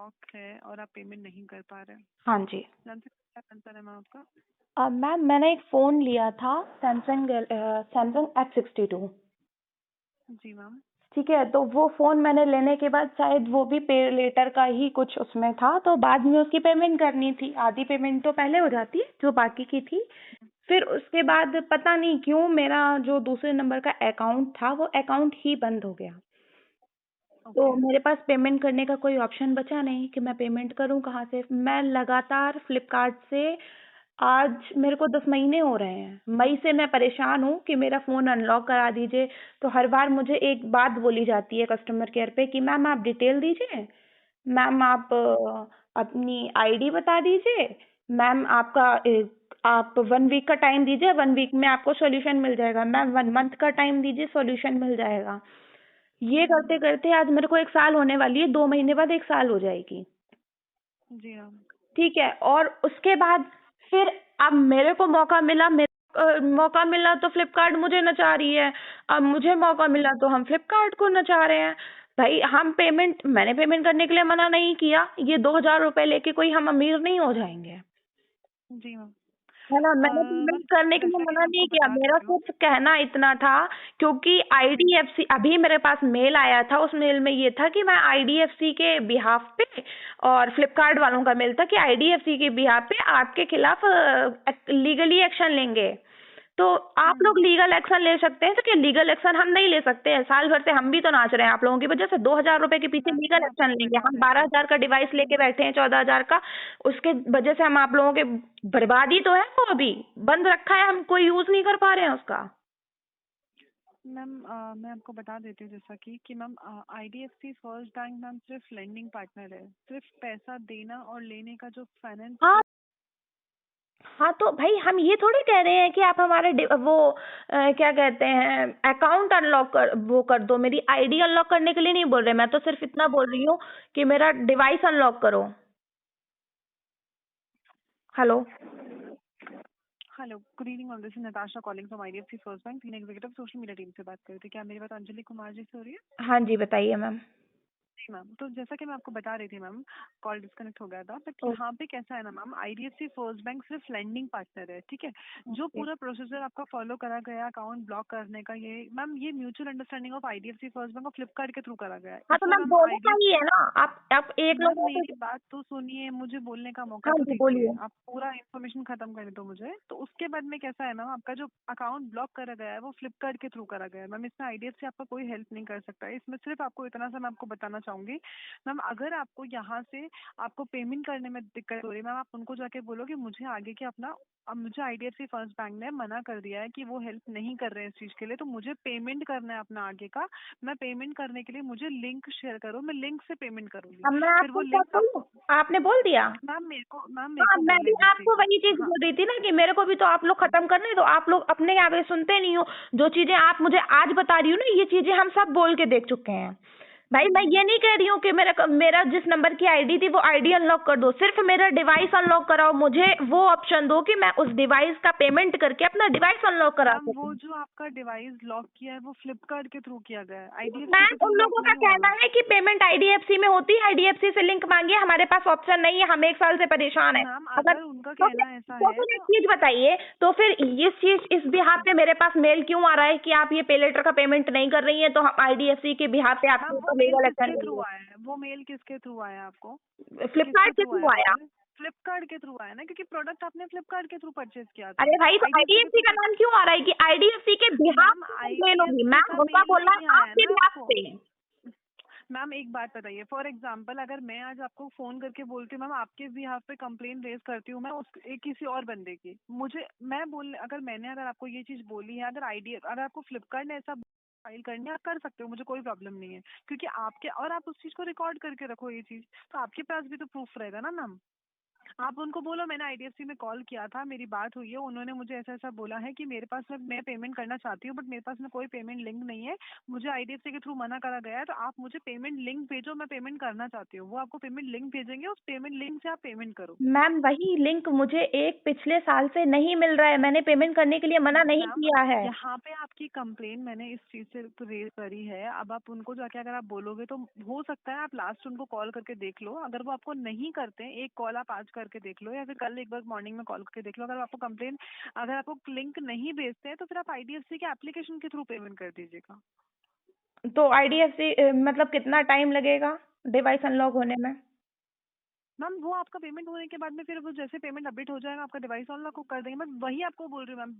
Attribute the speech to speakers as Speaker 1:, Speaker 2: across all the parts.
Speaker 1: Block है और आप पेमेंट नहीं कर पा रहे हैं।
Speaker 2: हाँ जी।
Speaker 1: जानते हैं क्या कंसर्न है मैम आपका?
Speaker 2: मैम मैंने एक फ़ोन लिया था सैमसंग F62।
Speaker 1: जी मैम।
Speaker 2: ठीक है, तो वो फ़ोन मैंने लेने के बाद शायद वो भी पे लेटर का ही कुछ उसमें था, तो बाद में उसकी पेमेंट करनी थी। आधी पेमेंट तो पहले हो जाती है जो बाकी की थी। फिर उसके बाद पता नहीं क्यों मेरा जो दूसरे नंबर का अकाउंट था वो अकाउंट ही बंद हो गया। तो
Speaker 1: ओके।
Speaker 2: मेरे पास पेमेंट करने का कोई ऑप्शन बचा नहीं कि मैं पेमेंट करूं कहाँ से। मैं लगातार फ्लिपकार्ट से आज मेरे को 10 महीने हो रहे हैं। मई से मैं परेशान हूँ कि मेरा फ़ोन अनलॉक करा दीजिए। तो हर बार मुझे एक बात बोली जाती है कस्टमर केयर पे कि मैम आप डिटेल दीजिए, मैम आप अपनी आईडी बता दीजिए, मैम आप 1 वीक का टाइम दीजिए, 1 वीक में आपको सॉल्यूशन मिल जाएगा, मैम 1 मंथ का टाइम दीजिए, सॉल्यूशन मिल जाएगा। ये करते करते आज मेरे को 1 साल होने वाली है, 2 महीने बाद 1 साल हो जाएगी।
Speaker 1: जी मैम।
Speaker 2: ठीक है, और उसके बाद फिर अब मेरे को मौका मिला तो फ्लिपकार्ट मुझे नचा रही है। अब मुझे मौका मिला तो हम फ्लिपकार्ट को नचा रहे हैं। भाई मैंने पेमेंट करने के लिए मना नहीं किया। ये 2,000 रुपए लेके कोई हम अमीर नहीं हो जाएंगे,
Speaker 1: जी मैम।
Speaker 2: है ना। मैंने
Speaker 1: मैम
Speaker 2: पेमेंट करने के लिए
Speaker 1: जैसा कि
Speaker 2: मना
Speaker 1: मैं आपको
Speaker 2: नहीं किया,
Speaker 1: बता
Speaker 2: मेरा
Speaker 1: देती हूँ।
Speaker 2: सिर्फ कहना इतना था क्योंकि आईडीएफसी अभी मेरे पास मेल आया था। उस मेल में ये था कि मैं आईडीएफसी के बिहाफ पे, और फ्लिपकार्ट वालों का मेल था कि आईडीएफसी के बिहाफ पे आपके खिलाफ लीगली एक्शन लेंगे। तो आप लोग लीगल एक्शन ले सकते हैं, तो क्या लीगल एक्शन हम नहीं ले सकते हैं? साल भर से हम भी तो नाच रहे हैं आप लोगों की वजह से। 2,000 रुपए के पीछे
Speaker 1: मैम
Speaker 2: लीगल
Speaker 1: मैं
Speaker 2: एक्शन
Speaker 1: आपको
Speaker 2: लेंगे
Speaker 1: बता
Speaker 2: हम?
Speaker 1: देती हूँ।
Speaker 2: 12,000 का डिवाइस लेके बैठे हैं, 14,000 का। उसके वजह से हम आप लोगों के बर्बादी तो है, वो अभी बंद रखा है, हम कोई यूज नहीं कर पा रहे हैं उसका।
Speaker 1: मैम मैं आपको बता देती हूँ जैसा कि ma'am IDFC first bank ma'am सिर्फ लेंडिंग पार्टनर है। सिर्फ पैसा देना और लेने का जो फाइनेंस
Speaker 2: हाँ, हाँ, तो भाई हम ये थोड़ी कह रहे हैं कि आप हमारे क्या कहते हैं, अकाउंट अनलॉक कर दो। मेरी आईडी अनलॉक करने के लिए नहीं बोल रहे, मैं तो सिर्फ इतना बोल रही हूँ कि मेरा डिवाइस अनलॉक करो। Hello.
Speaker 1: Hello good evening ma'am, this is Natasha calling from IDFC first bank, तीन एग्जीक्यूटिव सोशल मीडिया टीम से बात कर रही थी। क्या मेरी बात अंजलि कुमार जी से हो रही है?
Speaker 2: हाँ जी, बताइए मैम।
Speaker 1: जी मैम, तो जैसा कि मैं आपको बता रही थी मैम, कॉल डिस्कनेक्ट हो गया था, बट यहाँ पे कैसा है ना मैम, आईडीएफसी फर्स्ट बैंक सिर्फ लेंडिंग पार्टनर है, ठीक है। जो
Speaker 2: ओके।
Speaker 1: पूरा प्रोसीजर आपका फॉलो करा गया अकाउंट ब्लॉक करने का, ये मैम ये mutual understanding of IDFC first bank और फ्लिपकार्ट के थ्रू करा गया है।
Speaker 2: हाँ,
Speaker 1: इस
Speaker 2: तो
Speaker 1: पर
Speaker 2: मैम
Speaker 1: मैम
Speaker 2: दोनों का ही
Speaker 1: आईडीएफसी,
Speaker 2: है ना। आप एक
Speaker 1: मैम
Speaker 2: लोगों
Speaker 1: मेरी
Speaker 2: को।
Speaker 1: बात तो सुनिए, मुझे बोलने का मौका
Speaker 2: हाँ
Speaker 1: तो
Speaker 2: जी,
Speaker 1: दीजिए।
Speaker 2: बोलिए।
Speaker 1: आप पूरा इन्फॉर्मेशन खत्म करने दो मुझे। तो उसके बाद में कैसा है मैम, आपका जो अकाउंट ब्लॉक करा गया है वो फ्लिपकार्ट के थ्रू करा गया है मैम। इसमें आईडीएफसी आपका कोई हेल्प नहीं कर सकता है। इसमें सिर्फ आपको इतना सा मैं आपको बताना चाहूंगी मैम, अगर आपको यहाँ से आपको पेमेंट करने में दिक्कत हो रही है मैम, आप उनको जाके बोलो कि मुझे आगे के अपना, अब मुझे आईडीएफसी फर्स्ट बैंक ने मना कर दिया है कि वो हेल्प नहीं कर रहे हैं इस चीज़ के लिए, तो मुझे पेमेंट करना है अपना आगे का। मैं पेमेंट करने के लिए मुझे लिंक शेयर करो, मैं लिंक से पेमेंट करूंगी।
Speaker 2: अब मैं
Speaker 1: फिर वो
Speaker 2: आपको क्या
Speaker 1: लिंक
Speaker 2: बोलूँ?
Speaker 1: आपको,
Speaker 2: आपने बोल दिया।
Speaker 1: मैम मेरे
Speaker 2: हाँ,
Speaker 1: को
Speaker 2: मैं भी
Speaker 1: बोलने दीजिए।
Speaker 2: आपको वही चीज
Speaker 1: हाँ।
Speaker 2: बोल रही थी ना कि मेरे को भी तो आप लोग खत्म कर रहे हैं, तो आप लोग अपने आगे सुनते नहीं हो। जो चीजें आप मुझे आज बता रही हो ना, ये चीजें हम सब बोल के देख चुके हैं। भाई मैं ये नहीं कह रही हूँ कि मेरा जिस नंबर की आईडी थी वो आईडी अनलॉक कर दो, सिर्फ मेरा डिवाइस अनलॉक कराओ। मुझे वो ऑप्शन दो कि मैं उस डिवाइस का पेमेंट करके अपना डिवाइस अनलॉक करा
Speaker 1: मैम वो
Speaker 2: सकूँ।
Speaker 1: जो आपका डिवाइस लॉक किया है वो फ्लिपकार्ट के थ्रू किया गया है, आईडीएफसी के
Speaker 2: मैम
Speaker 1: थ्रू
Speaker 2: उन
Speaker 1: लॉक
Speaker 2: लोगों का
Speaker 1: नहीं हुआ
Speaker 2: कहना
Speaker 1: मैम।
Speaker 2: है कि पेमेंट आईडीएफसी में होती है, आईडीएफसी से लिंक मांगिए, हमारे पास ऑप्शन नहीं है, हम 1 साल से परेशान है।
Speaker 1: मैम
Speaker 2: अगर
Speaker 1: अगर उनका
Speaker 2: तो फिर
Speaker 1: कहना ऐसा
Speaker 2: तो
Speaker 1: है
Speaker 2: फिर एक
Speaker 1: तो
Speaker 2: चीज बताइए, तो फिर इस बिहाफ पे मेरे पास मेल क्यों आ रहा है कि आप ये पे लेटर का पेमेंट नहीं कर रही हैं, तो हम आईडीएफसी के बिहाफ पे आपके
Speaker 1: मैम वो
Speaker 2: ऊपर
Speaker 1: मेल
Speaker 2: लीगल एक्शन
Speaker 1: किसके थ्रू
Speaker 2: लेंगे।
Speaker 1: आया है, वो मेल किसके थ्रू आया है आपको? किसके
Speaker 2: फ्लिपकार्ट के
Speaker 1: थ्रू
Speaker 2: थ्रू
Speaker 1: आया वो
Speaker 2: आया।
Speaker 1: मेल? फ्लिपकार्ट के थ्रू आया ना, क्योंकि प्रोडक्ट आपने फ्लिपकार्ट के थ्रू परचेज किया था।
Speaker 2: अरे भाई, तो
Speaker 1: आईडीएफसी के
Speaker 2: आईडीएफसी
Speaker 1: थ्रू
Speaker 2: का नाम क्यों आ रहा है कि आईडीएफसी के बिहाफ
Speaker 1: मैम
Speaker 2: पे कंप्लेन होगी?
Speaker 1: आईडीएफसी
Speaker 2: मैम
Speaker 1: का
Speaker 2: उनका
Speaker 1: मेल
Speaker 2: बोलना
Speaker 1: नहीं
Speaker 2: है
Speaker 1: आया है
Speaker 2: आपके
Speaker 1: ना
Speaker 2: बिहाफ
Speaker 1: आपको।
Speaker 2: पे।
Speaker 1: मैम एक बात बताइए, फॉर एग्जाम्पल अगर मैं आज आपको फोन करके बोलती हूँ मैम आपके बिहाफ पे कंप्लेन रेज करती हूँ मैं किसी और बंदे की, मुझे मैं बोल अगर मैंने अगर आपको ये चीज बोली है, अगर आपको फ्लिपकार्ट ने ऐसा फाइल करनी है आप कर सकते हो, मुझे कोई प्रॉब्लम नहीं है। क्योंकि आपके और आप उस चीज को रिकॉर्ड करके रखो ये चीज, तो आपके पास भी तो प्रूफ रहेगा ना मैम। आप उनको बोलो मैंने आईडीएफसी में कॉल किया था, मेरी बात हुई है, उन्होंने मुझे ऐसा ऐसा बोला है कि मेरे पास मैं पेमेंट करना चाहती हूँ बट मेरे पास में कोई पेमेंट लिंक नहीं है, मुझे आईडीएफसी के थ्रू मना करा गया है, तो आप मुझे पेमेंट लिंक भेजो, मैं पेमेंट करना चाहती हूँ। वो आपको पेमेंट लिंक भेजेंगे, उस पेमेंट लिंक से आप पेमेंट करो।
Speaker 2: मैम वही लिंक मुझे एक पिछले साल से नहीं मिल रहा है, मैंने पेमेंट करने के लिए मना नहीं
Speaker 1: मैम
Speaker 2: किया है।
Speaker 1: यहाँ पे आपकी कंप्लेन मैंने इस चीज से तो रेज करी है, अब आप उनको जाके अगर आप बोलोगे तो हो सकता है आप लास्ट उनको कॉल करके देख लो, अगर वो आपको नहीं करते हैं, एक कॉल आप आज करके देख लो या फिर कल एक बार मॉर्निंग में कॉल करके देख लो, अगर आपको कंप्लेन, अगर आपको लिंक नहीं भेजते हैं तो फिर आप आईडीएफसी के एप्लीकेशन के थ्रू पेमेंट कर दीजिएगा।
Speaker 2: तो आईडीएफसी मतलब कितना टाइम लगेगा डिवाइस अनलॉक होने में?
Speaker 1: मैम वो आपका पेमेंट होने के बाद में फिर वो जैसे पेमेंट अपडेट हो जाएगा आपका डिवाइस अनलॉक कर देंगे। मैं वही आपको बोल रही हूँ मैम,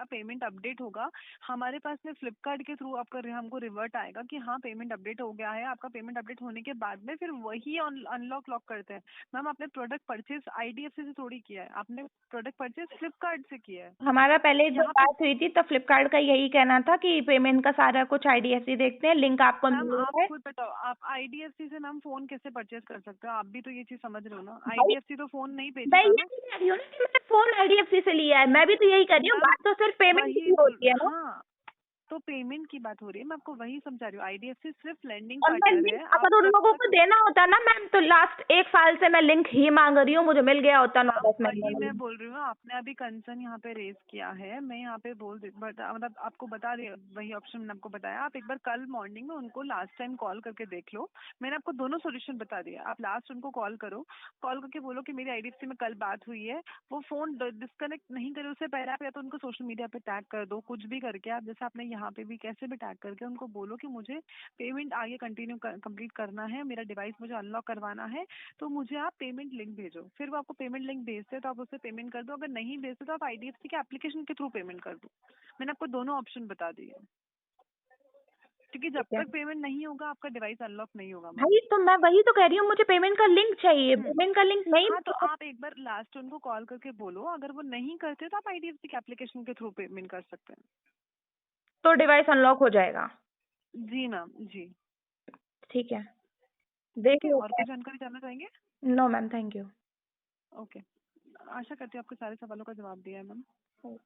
Speaker 1: पेमेंट अपडेट होगा हमारे पास में फ्लिपकार्ट के थ्रू आपका हमको रिवर्ट आएगा कि हाँ पेमेंट अपडेट हो गया है, आपका पेमेंट अपडेट होने के बाद में फिर वही अनलॉक लॉक करते हैं। मैम आपने प्रोडक्ट परचेज आईडीएफसी से थोड़ी किया है, आपने प्रोडक्ट परचेज फ्लिपकार्ट से किया है।
Speaker 2: हमारा पहले जब
Speaker 1: यहाँ पे
Speaker 2: बात हुई थी तब फ्लिपकार्ट का यही कहना था कि पेमेंट का सारा कुछ आईडीएफसी देखते हैं, लिंक आपको
Speaker 1: मैम
Speaker 2: मिल
Speaker 1: आप
Speaker 2: है।
Speaker 1: खुद बताओ, आप आईडीएफसी से मैम फोन कैसे परचेज कर सकते हो? आप भी तो ये चीज समझ रहे हो ना,
Speaker 2: भाई
Speaker 1: आईडीएफसी तो फोन नहीं
Speaker 2: मैं
Speaker 1: बेचता
Speaker 2: ये
Speaker 1: ना।
Speaker 2: नहीं कह रही हूँ ना कि मैंने फोन आईडीएफसी से लिया है, मैं भी तो यही कर रही हूँ,
Speaker 1: मैम
Speaker 2: बात तो सिर्फ पेमेंट
Speaker 1: वही
Speaker 2: की
Speaker 1: बोल,
Speaker 2: होती है ना।
Speaker 1: हाँ तो पेमेंट की बात हो रही है, मैं आपको वही समझा रही हूँ, आईडीएफसी सिर्फ लेंडिंग
Speaker 2: और मैं
Speaker 1: पार्टनर
Speaker 2: लिंक
Speaker 1: है। आप
Speaker 2: अगर उन
Speaker 1: जब
Speaker 2: लोगों
Speaker 1: तक,
Speaker 2: को देना होता ना मैम तो लास्ट एक साल से मैं लिंक ही मांग रही हूँ, मुझे मिल गया होता
Speaker 1: मैम
Speaker 2: 9-10 महीने
Speaker 1: वही
Speaker 2: में
Speaker 1: मैं
Speaker 2: link।
Speaker 1: बोल रही हूँ, आपने अभी कंसर्न यहाँ पे रेज किया है, मैं यहाँ पे मतलब आपको बता रही हूँ, वही ऑप्शन मैंने आपको बताया, आप एक बार कल मॉर्निंग में उनको लास्ट टाइम कॉल करके देख लो। मैंने आपको दोनों सोल्यूशन बता दिया, आप लास्ट उनको कॉल करो, कॉल करके बोलो कि मेरी आईडीएफसी में कल बात हुई है, वो फोन डिस्कनेक्ट नहीं करे उससे पहले आप या तो उनको सोशल मीडिया पे टैग कर दो, कुछ भी करके आप, जैसे आपने यहाँ पे भी कैसे भी टैग करके उनको बोलो कि मुझे पेमेंट आगे कंटिन्यू कंप्लीट करना है, मेरा डिवाइस मुझे अनलॉक करवाना है, तो मुझे आप पेमेंट लिंक भेजो। फिर वो आपको पेमेंट लिंक भेजते हैं तो आप उससे पेमेंट कर दो, अगर नहीं भेजते तो आप आईडीएफसी के एप्लीकेशन के थ्रू पेमेंट कर दो। मैंने आपको दोनों ऑप्शन बता दिए, क्योंकि जब
Speaker 2: ठीक है
Speaker 1: तक पेमेंट नहीं होगा आपका डिवाइस अनलॉक नहीं होगा मैम।
Speaker 2: भाई, तो मैं वही तो कह रही हूँ, मुझे पेमेंट का लिंक चाहिए,
Speaker 1: हम्म।
Speaker 2: पेमेंट का लिंक नहीं
Speaker 1: हाँ तो
Speaker 2: मिला
Speaker 1: आप एक बार लास्ट उनको कॉल करके बोलो, अगर वो नहीं करते तो आप आईडीएफसी के एप्लीकेशन के थ्रू पेमेंट कर सकते हैं।
Speaker 2: तो डिवाइस अनलॉक हो जाएगा।
Speaker 1: जी मैम जी।
Speaker 2: ठीक है,
Speaker 1: ठीक
Speaker 2: देख
Speaker 1: है, और
Speaker 2: लेते
Speaker 1: कोई
Speaker 2: हैं।
Speaker 1: जानकारी जानना चाहेंगे?
Speaker 2: No ma'am, thank you.
Speaker 1: Okay, आशा करती हूँ आपके सारे सवालों का जवाब दिया है मैम।